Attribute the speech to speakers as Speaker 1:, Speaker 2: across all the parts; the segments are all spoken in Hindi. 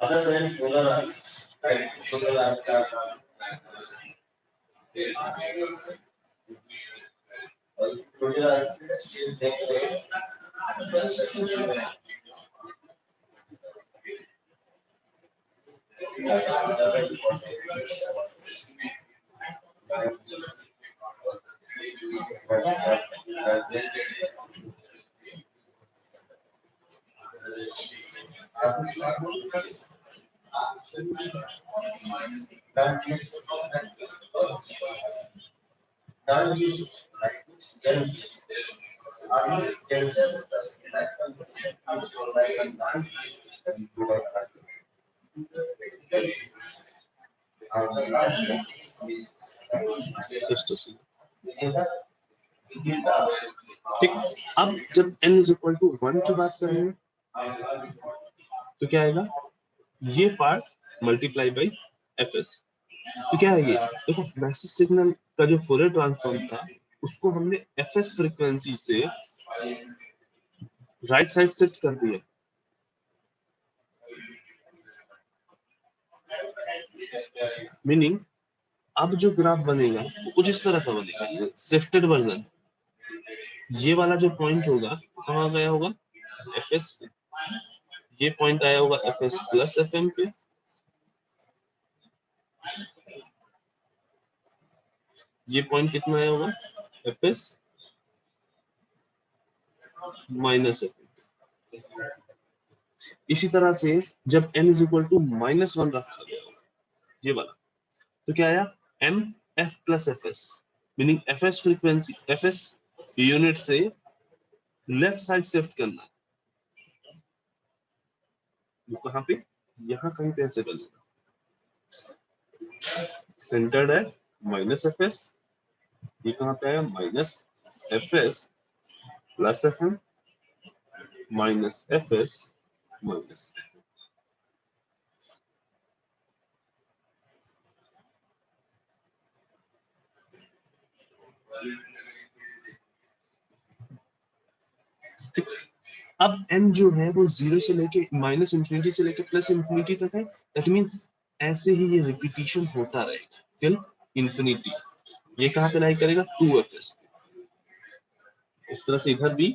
Speaker 1: other than polar R, right? Polar R क्या था? और polar R is देखते
Speaker 2: ठीक। अब जब n इज इक्वल टू 1 की बात करेंगे तो क्या आएगा, ये part multiply by F S. तो क्या है ये, देखो मैसेज सिग्नल का जो फोरियर ट्रांसफॉर्म था उसको हमने एफ एस फ्रीक्वेंसी से राइट साइड शिफ्ट कर दिया। मीनिंग अब जो ग्राफ बनेगा वो कुछ इस तरह का बनेगा, शिफ्टेड वर्जन। ये वाला जो पॉइंट होगा कहाँ गया होगा, एफ एस पे। ये पॉइंट आया होगा F S plus F M पे। ये पॉइंट कितना आया होगा, F S minus F M. इसी तरह से जब n इज इक्वल टू -1 रखा गया ये वाला, तो क्या आया, m f plus F S. Meaning F S frequency, F S unit से लेफ्ट साइड शिफ्ट करना। कहाँ पे, यहाँ कहीं पे ऐसे बनेगा, सेंटर्ड है माइनस एफ एस। ये कहाँ पे आया, minus F S plus F M minus F S minus. अब n जो है वो 0 से लेके -इंफिनिटी से लेके +इंफिनिटी तक है। दैट मींस ऐसे ही ये रिपीटिशन होता रहेगा टिल इंफिनिटी। ये कहाँ पे लाई करेगा, 2fs। इस तरह से इधर भी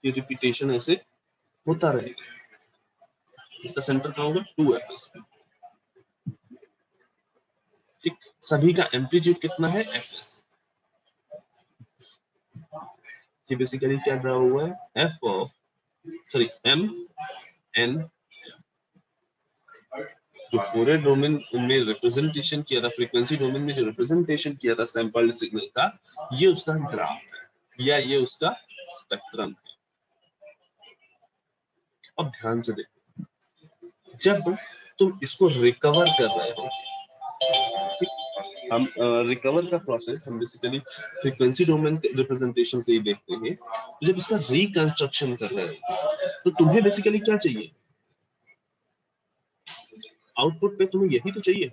Speaker 2: ये रिपीटेशन ऐसे होता रहेगा। इसका सेंटर कहाँ होगा, 2fs। ठीक, सभी का एम्पलीट्यूड कितना है, fs। ये बेसिकली क्या ड्रा हुआ है, m n जो फोरियर डोमेन में रिप्रेजेंटेशन किया था, फ्रीक्वेंसी डोमेन में जो रिप्रेजेंटेशन किया था सैंपल सिग्नल का, ये उसका ग्राफ है या ये उसका स्पेक्ट्रम है। अब ध्यान से देखो, जब तुम इसको रिकवर कर रहे हो, हम रिकवर का प्रोसेस हम बेसिकली फ्रीक्वेंसी डोमेन रिप्रेजेंटेशन से ही देखते हैं। तो जब इसका रिकंस्ट्रक्शन कर रहे हो तो तुम्हें बेसिकली क्या चाहिए, आउटपुट पे तुम्हें यही तो चाहिए,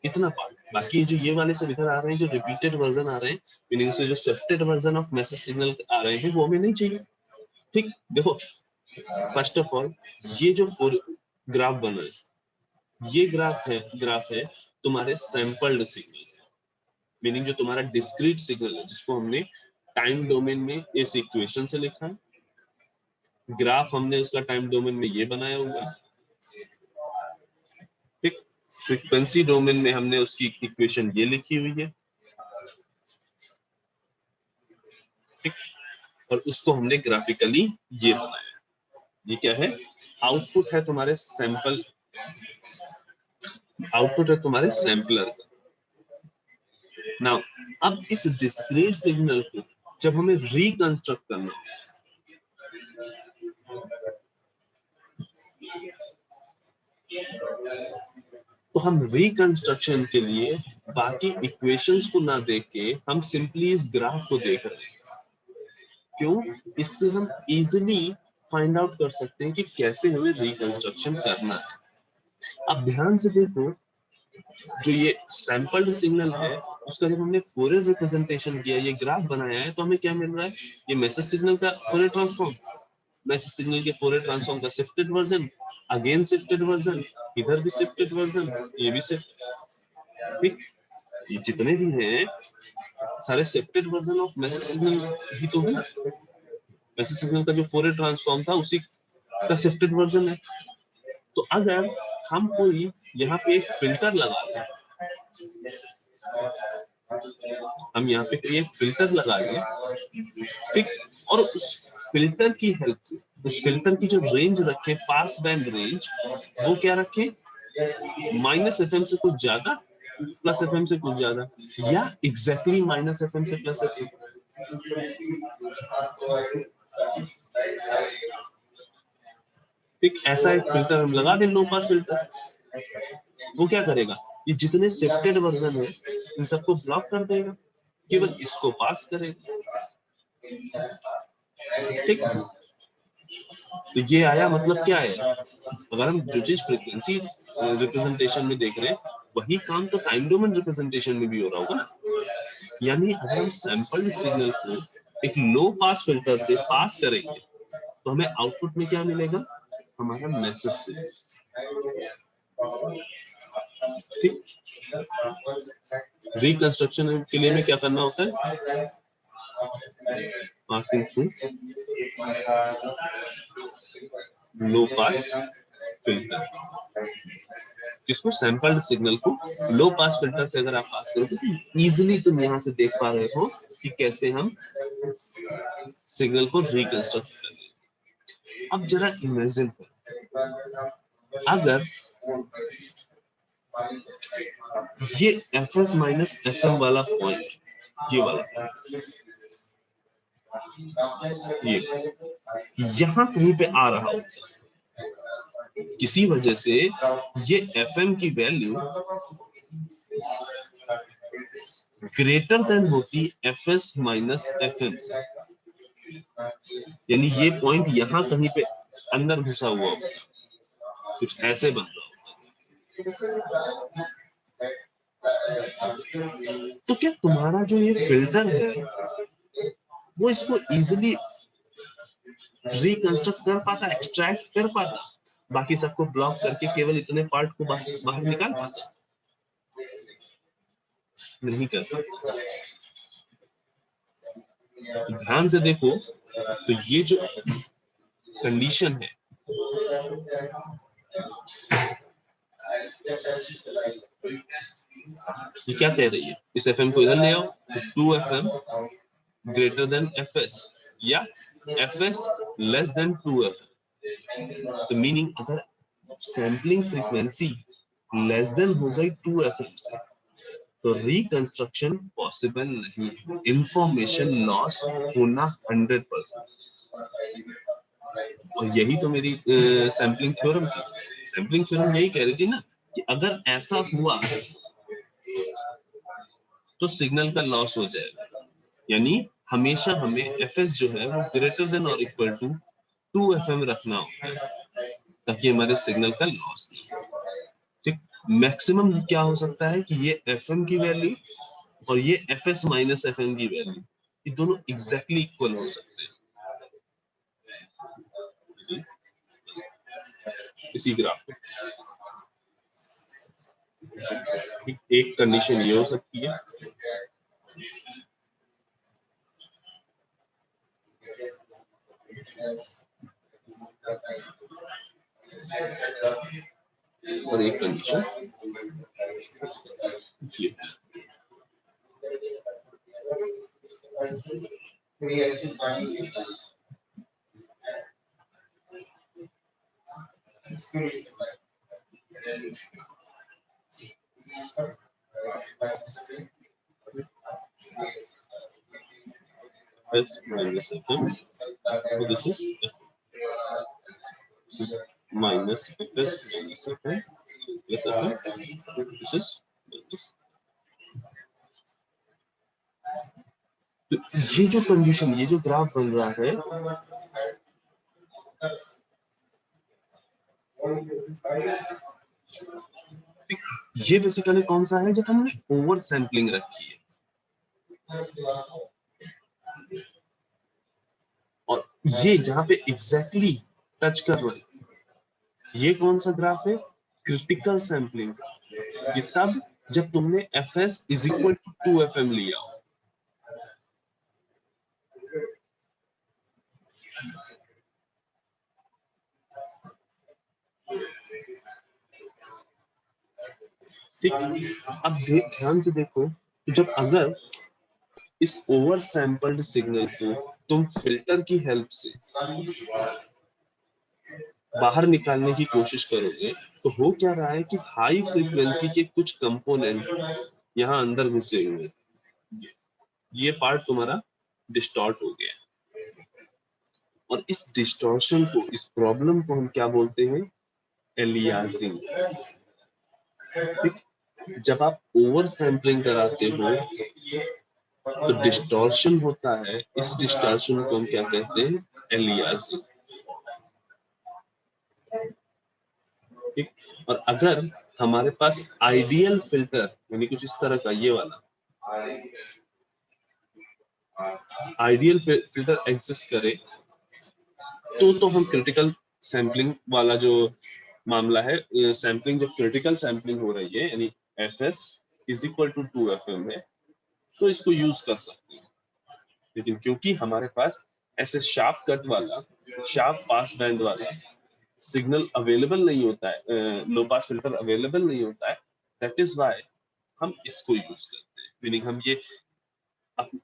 Speaker 2: इतना पार्ट। बाकी जो ये वाले सब इधर आ रहे हैं, जो रिपीटेड वर्जन आ रहे हैं, मीनिंग से जो shifted version of message signal आ रहे हैं, वो हमें नहीं चाहिए। ठीक, देखो फर्स्ट ऑफ ऑल ये जो ग्राफ बन रहा है, ये ग्राफ है तुम्हारे सैंपल्ड सिग्नल, मीनिंग जो तुम्हारा डिस्क्रीट सिग्नल है जिसको हमने टाइम डोमेन में इस इक्वेशन से लिखा है। ग्राफ हमने उसका टाइम डोमेन में ये बनाया हुआ है। ठीक, फ्रीक्वेंसी डोमेन में हमने उसकी इक्वेशन ये लिखी हुई है। ठीक, और उसको हमने ग्राफिकली ये बनाया। ये क्या है, आउटपुट है तुम्हारे सैंपल, आउटपुट है तुम्हारे सैंपलर का। नाउ अब इस डिस्क्रीट सिग्नल को जब हमें रिकंस्ट्रक्ट करना है, तो हम रिकंस्ट्रक्शन के लिए बाकी इक्वेशंस को ना देख के हम सिंपली इस ग्राफ को देख रहे हैं। क्यों, इससे हम इजीली फाइंड आउट कर सकते हैं कि कैसे हमें रिकंस्ट्रक्शन करना है। अब ध्यान से देखो, जो ये सैंपल्ड सिग्नल है उसका जब हमने फोरियर रिप्रेजेंटेशन किया, ये ग्राफ बनाया है, तो हमें क्या मिल रहा है, ये मैसेज सिग्नल का फोरियर ट्रांसफॉर्म। मैसेज सिग्नल के फोरियर ट्रांसफॉर्म का shifted version, again shifted version, इधर भी शिफ्टेड वर्जन, ये भी शिफ्ट, ठीक, ये जितने भी हैं सारे shifted version of message signal ही तो है। मैसेज सिग्नल का जो फोरियर ट्रांसफॉर्म था उसी का शिफ्टेड वर्जन है। तो अगर हम कोई यहाँ पे एक फिल्टर लगा लें, हम यहाँ पे कोई एक फिल्टर लगा लें, ठीक, और उस फिल्टर की हेल्प से, उस फिल्टर की जो रेंज रखे पास बैंड रेंज, वो क्या रखे, -FM से कुछ ज्यादा, +FM से कुछ ज्यादा, या एग्जैक्टली -FM से +FM, ठीक, ऐसा एक फिल्टर हम लगा दें, लो पास फिल्टर। वो क्या करेगा, ये जितने शिफ्टेड वर्जन है इन सबको ब्लॉक कर देगा, केवल इसको पास करेगा, ठीक। तो ये आया, मतलब क्या है, अगर हम जो चीज फ्रीक्वेंसी रिप्रेजेंटेशन में देख रहे हैं वही काम तो टाइम डोमेन रिप्रेजेंटेशन में भी हो रहा होगा ना। यानी अगर हम सैंपल सिग्नल को एक लो पास फिल्टर से पास करेंगे तो हमें आउटपुट में क्या मिलेगा, हमारा मैसेज, ठीक। रिकंस्ट्रक्शन के लिए में क्या करना होता है, पासिंग थ्रू लो पास फिल्टर, जिसको सैंपल्ड सिग्नल को लो पास फिल्टर से अगर आप पास करोगे तो इजीली तुम यहां से देख पा रहे हो कि कैसे हम सिग्नल को रिकंस्ट्रक्ट करेंगे। अब जरा इमेजिन करो, अगर ये fs माइनस fm वाला पॉइंट, ये वाला, ये यहां कहीं पे आ रहा हो, किसी वजह से ये fm की वैल्यू ग्रेटर देन होती fs माइनस fm से, यानी ये पॉइंट यहां कहीं पे अंदर घुसा हुआ होता, कुछ ऐसे बन रहा होता। तो क्या तुम्हारा जो ये फिल्टर है वो इसको इजीली रिकंस्ट्रक्ट कर पाता, एक्सट्रैक्ट कर पाता, बाकी सबको ब्लॉक करके केवल इतने पार्ट को बाहर निकाल पाता? नहीं कर पाता। ध्यान से देखो तो ये जो कंडीशन है, ये क्या कह रही है, इस fm को इधर ले आओ, 2fm ग्रेटर देन fs या fs लेस देन 2fm। तो मीनिंग अगर सैम्पलिंग फ्रीक्वेंसी लेस देन हो गई 2fm से तो रिकंस्ट्रक्शन पॉसिबल नहीं है, इंफॉर्मेशन लॉस होना 100%। और यही तो मेरी सैम्पलिंग थ्योरम थी, सैम्पलिंग थ्योरम यही कह रही थी ना कि अगर ऐसा हुआ तो सिग्नल का लॉस हो जाएगा, यानी हमेशा हमें fs जो है वो ग्रेटर देन और इक्वल टू 2fm रखना होगा ताकि हमारे सिग्नल का लॉस नहीं हो, ठीक। मैक्सिमम क्या हो सकता है कि ये fm की वैल्यू और ये fs माइनस fm की वैल्यू, ये दोनों एग्जैक्टली इक्वल हो सकते हैं इसी ग्राफ में। एक कंडीशन ये हो सकती है, और एक कंडीशन ये। S minus fm, so this is minus fs minus fm plus fm, this is minus। तो ये जो कंडीशन, ये जो ग्राफ बन रहा है, ये बेसिकली कौन सा है, जब हमने ओवर सैंपलिंग रखी है। और ये जहां पे एग्जैक्टली टच कर रहे हैं, ये कौन सा ग्राफ है? Critical sampling. ये तब जब तुमने fs is equal to 2fm लिया हो। ठीक, अब ध्यान से देखो, जब अगर इस ओवर सैंपल्ड सिग्नल को तुम फिल्टर की हेल्प से बाहर निकालने की कोशिश करोगे, तो हो क्या रहा है कि हाई फ्रीक्वेंसी के कुछ कंपोनेंट यहाँ अंदर घुसे हुए हैं। ये पार्ट तुम्हारा डिस्टॉर्ट हो गया, और इस डिस्टॉर्शन को, इस प्रॉब्लम को हम क्या बोलते हैं? एलियासिंग। ठीक, जब आप ओवर सैंपलिंग कराते हो तो डिस्टॉर्शन होता है, इस डिस्टॉर्शन को हम क्या कहते हैं? एलियासिंग। ठीक, और अगर हमारे पास आइडियल फिल्टर, यानी कुछ इस तरह का, ये वाला आइडियल फिल्टर एग्जिस्ट करे, तो हम क्रिटिकल सैंपलिंग वाला जो मामला है, सैंपलिंग जब क्रिटिकल सैंपलिंग हो रही है, यानी fs is equal to 2fm है, तो इसको यूज कर सकते हैं। लेकिन क्योंकि हमारे पास ऐसे शार्प कट वाला, शार्प पास बैंड वाला सिग्नल अवेलेबल नहीं होता है, लो पास फिल्टर अवेलेबल नहीं होता है, दैट इज व्हाई हम इसको यूज करते हैं। मीनिंग हम ये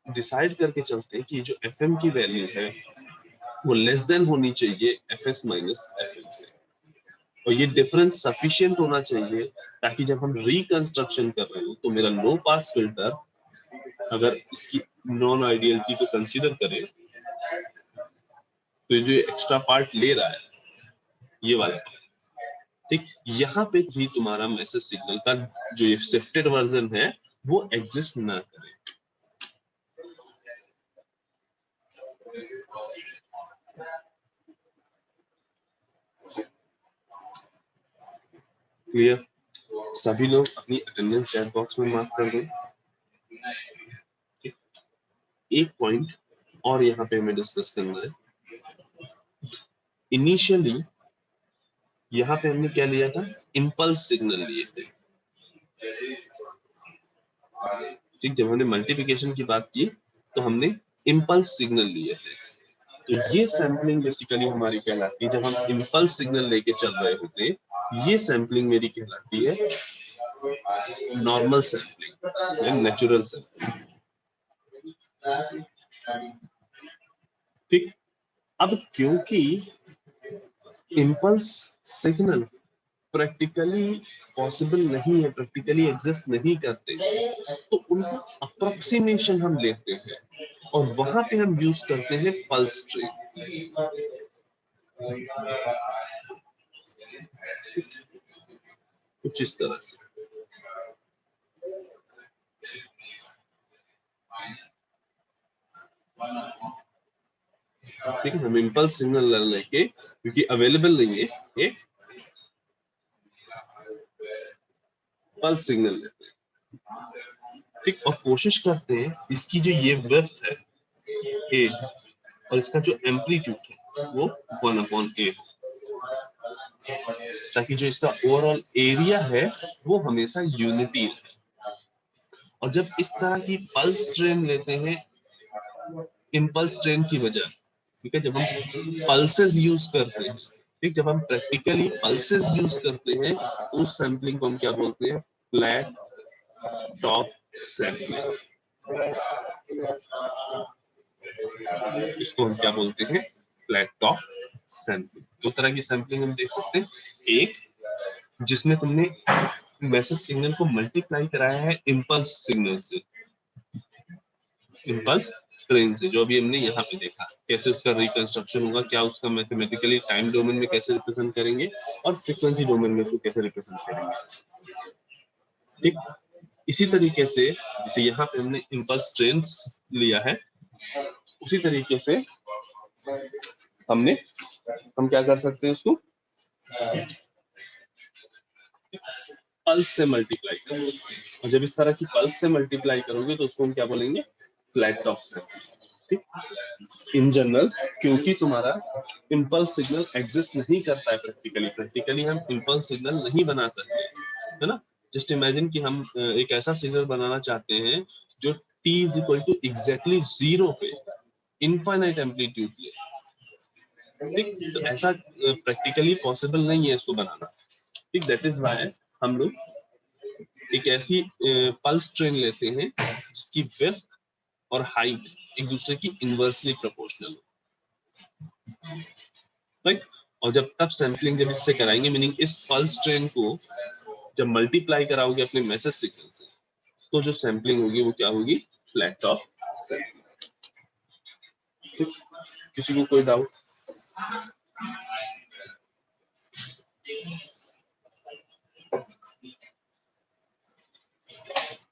Speaker 2: डिसाइड करके चलते हैं कि जो fm की वैल्यू है वो लेस देन होनी चाहिए fs माइनस fm से, और ये डिफरेंस सफिशिएंट होना चाहिए ताकि जब हम रिकंस्ट्रक्शन कर रहे हो तो मेरा लो पास फिल्टर अगर इसकी नॉन आइडियलिटी को कंसीडर करे, तो ये जो एक्स्ट्रा पार्ट ले रहा है, ये वाला part, ठीक, यहाँ पे भी तुम्हारा मैसेज सिग्नल का जो ये शिफ्टेड वर्जन है वो एग्जिस्ट ना करे। क्लियर? सभी लोग अपनी अटेंडेंस चैट बॉक्स में मार्क कर दें। एक पॉइंट और यहाँ पे हमें डिस्कस करना है। इनिशियली यहाँ पे हमने क्या लिया था? इम्पल्स सिग्नल लिए थे। ठीक, जब हमने मल्टीप्लिकेशन की बात की तो हमने इम्पल्स सिग्नल लिए थे। तो ये सैंपलिंग बेसिकली हमारी कहलाती है, जब हम इम्पल्स सिग्नल लेके चल रहे होते, ये सैंपलिंग मेरी कहलाती है नॉर्मल सैंपलिंग या नेचुरल सैंपलिंग। ठीक, अब क्योंकि इम्पल्स सिग्नल प्रैक्टिकली पॉसिबल नहीं है, प्रैक्टिकली एग्जिस्ट नहीं करते, तो उनका अप्रोक्सीमेशन हम लेते हैं और वहां पे हम यूज करते हैं पल्स ट्रेन। कुछ इस तरह से। ठीक है, हम इम्पल्स सिग्नल लेके, क्योंकि अवेलेबल नहीं है, एक पल्स सिग्नल लेते हैं। ठीक, और कोशिश करते हैं इसकी जो ये विड्थ है ए, और इसका जो एम्पलीट्यूड है वो 1/a, ताकि जो इसका ओवरऑल एरिया है वो हमेशा यूनिटी है। और जब इस तरह की पल्स ट्रेन लेते हैं इम्पल्स ट्रेन की वजह, ठीक है, जब हम पल्सेस यूज करते हैं, ठीक, जब हम प्रैक्टिकली पल्सेस यूज करते हैं तो उस सैंपलिंग को हम क्या बोलते हैं? Flat top sampling. इसको हम क्या बोलते हैं? Flat top sampling. दो तरह की सैंपलिंग हम देख सकते हैं, एक जिसमें तुमने मैसेज सिग्नल को मल्टीप्लाई कराया है इम्पल्स सिग्नल से, इम्पल्स ट्रेन से, जो अभी हमने यहाँ पे देखा कैसे उसका रिकंस्ट्रक्शन होगा, क्या उसका मैथमेटिकली टाइम डोमेन में कैसे रिप्रेजेंट करेंगे और फ्रीक्वेंसी डोमेन में उसको कैसे रिप्रेजेंट करेंगे। ठीक, इसी तरीके से जैसे यहाँ पे हमने इम्पल्स ट्रेन लिया है, उसी तरीके से हम क्या कर सकते हैं? उसको पल्स से मल्टीप्लाई कर सकते हैं, और जब इस तरह की पल्स से मल्टीप्लाई करोगे तो उसको हम क्या बोलेंगे? Flat top sampling. In general, क्योंकि तुम्हारा इम्पल्स सिग्नल एग्जिस्ट नहीं करता है प्रैक्टिकली हम इम्पल्स सिग्नल नहीं बना सकते, है ना। जस्ट इमेजिन कि हम एक ऐसा सिग्नल बनाना चाहते हैं जो t is equal to exactly 0 पे इनफाइनाइट एम्पलीट्यूड ले, ठीक। तो ऐसा प्रैक्टिकली पॉसिबल नहीं है इसको बनाना, ठीक। दैट इज व्हाई हम लोग एक ऐसी पल्स ट्रेन लेते हैं जिसकी विड्थ और हाइट एक दूसरे की इनवर्सली प्रोपोर्शनल, राइट। और जब तब सैंपलिंग जब इससे कराएंगे, मीनिंग इस पल्स ट्रेन को जब मल्टीप्लाई कराओगे अपने मैसेज सिग्नल से, तो जो सैंपलिंग होगी वो क्या होगी, फ्लैट ऑफ सैंपलिंग, ठीक। किसी को कोई डाउट?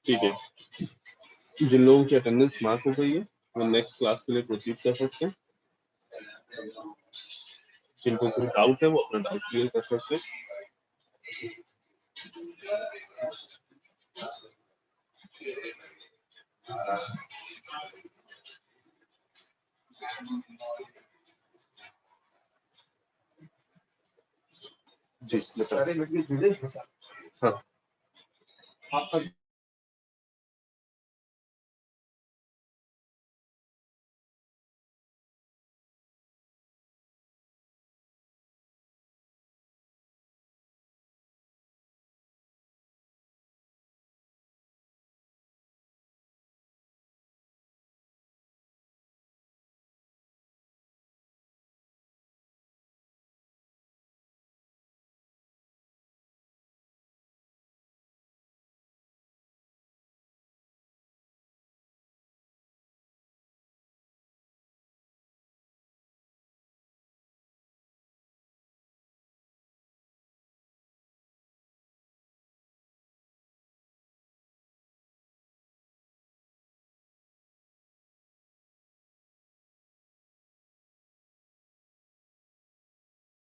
Speaker 2: ठीक है, जिन लोगों की अटेंडेंस मार्क हो गई है वो नेक्स्ट क्लास के लिए प्रोसीड कर सकते हैं। जिनको कोई डाउट है वो अपना डाउट क्लियर कर सकते हैं। जी, सारे लड़के जुड़े हैं सर। हाँ, आपका